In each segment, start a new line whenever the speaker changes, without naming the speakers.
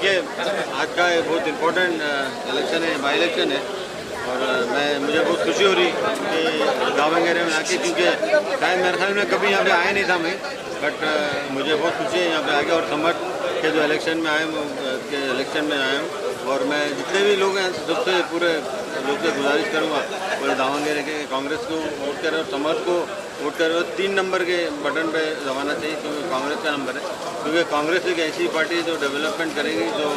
देखिए, आज का ये बहुत इम्पोर्टेंट इलेक्शन है, बाई इलेक्शन है और मुझे बहुत खुशी हो रही कि दावणगेरे में आके, क्योंकि शायद मेरे ख्याल में कभी यहाँ पे आया नहीं था मैं, बट मुझे बहुत खुशी है यहाँ पे आके और समर के जो इलेक्शन में आया हूँ और मैं जितने भी लोग हैं सबसे पूरे लोग से गुजारिश करूँगा पूरे दावणगेरे के कांग्रेस को वोट करें और समर को वोट करें और 3 नंबर के बटन पे दबाना चाहिए, क्योंकि कांग्रेस का नंबर है, क्योंकि कांग्रेस एक ऐसी पार्टी है जो डेवलपमेंट करेगी, जो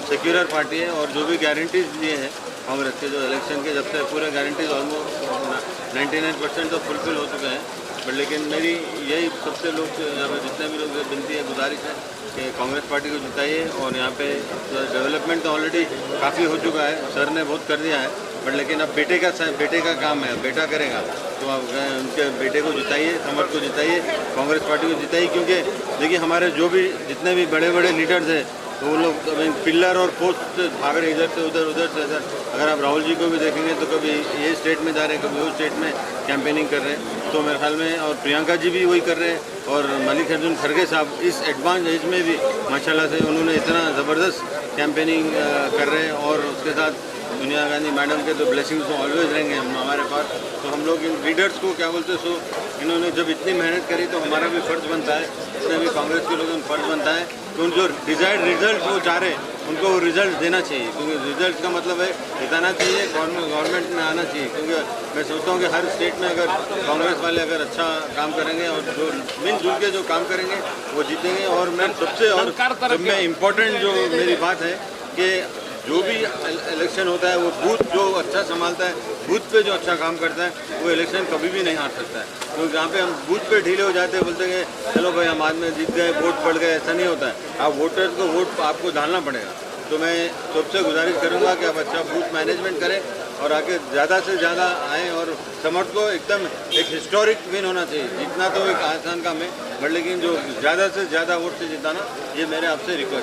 सेक्युलर पार्टी है और जो भी गारंटीज दिए हैं कांग्रेस के, जो इलेक्शन के जब से पूरे गारंटीज ऑलमोस्ट 99% तो फुलफिल हो चुके हैं। बट लेकिन मेरी यही सबसे लोग जितने भी लोग विनती है, गुजारिश है कि कांग्रेस पार्टी को जिताइए और यहाँ पे डेवलपमेंट तो ऑलरेडी काफ़ी हो चुका है, सर ने बहुत कर दिया है, बट लेकिन अब बेटे का काम है, बेटा करेगा, तो आप उनके बेटे को जिताइए, समर को जिताइए, कांग्रेस पार्टी को जिताइए, क्योंकि देखिए हमारे जो भी जितने भी बड़े बड़े लीडर्स हैं तो वो लोग पिलर और पोस्ट भाग रहे इधर से उधर, उधर से इधर। अगर आप राहुल जी को भी देखेंगे तो कभी ये स्टेट में जा रहे हैं, कभी वो स्टेट में कैंपेनिंग कर रहे हैं, तो मेरे ख्याल में और प्रियंका जी भी वही कर रहे हैं और मल्लिकार्जुन खड़गे साहब इस एडवांस एज में भी माशाल्लाह से उन्होंने इतना ज़बरदस्त कैंपेनिंग कर रहे हैं और उसके साथ सोनिया गांधी मैडम के तो ब्लेसिंग्स तो ऑलवेज रहेंगे हमारे पास। तो हम लोग इन लीडर्स को क्या बोलते सो इन्होंने जब इतनी मेहनत करी तो हमारा भी फ़र्ज़ बनता है, जितने भी कांग्रेस के लोगों का फ़र्ज़ बनता है कि उन जो डिज़ायर्ड रिजल्ट वो चाह रहे हैं उनको वो रिजल्ट देना चाहिए, क्योंकि रिजल्ट का मतलब है जिताना चाहिए, गवर्नमेंट में आना चाहिए, क्योंकि मैं सोचता हूँ कि हर स्टेट में अगर कांग्रेस वाले अगर अच्छा काम करेंगे और जो मिलजुल के जो काम करेंगे वो जीतेंगे। और मैं सबसे और सब में इम्पोर्टेंट जो मेरी बात है कि जो भी इलेक्शन होता है वो बूथ जो अच्छा संभालता है, बूथ पे जो अच्छा काम करता है वो इलेक्शन कभी भी नहीं हार सकता है, क्योंकि जहाँ पे हम बूथ पे ढीले हो जाते हैं, बोलते हैं चलो भाई हम आज में जीत गए, वोट पड़ गए, ऐसा नहीं होता है। आप वोटर्स को वोट आपको डालना पड़ेगा। तो मैं सबसे गुजारिश करूँगा कि आप अच्छा बूथ मैनेजमेंट करें और आके ज़्यादा से ज़्यादा आएँ और समर को एकदम एक हिस्टोरिक विन होना चाहिए। जीतना तो एक आसान काम है, बट लेकिन जो ज़्यादा से ज़्यादा वोट से जिताना ये मेरे आपसे रिक्वेस्ट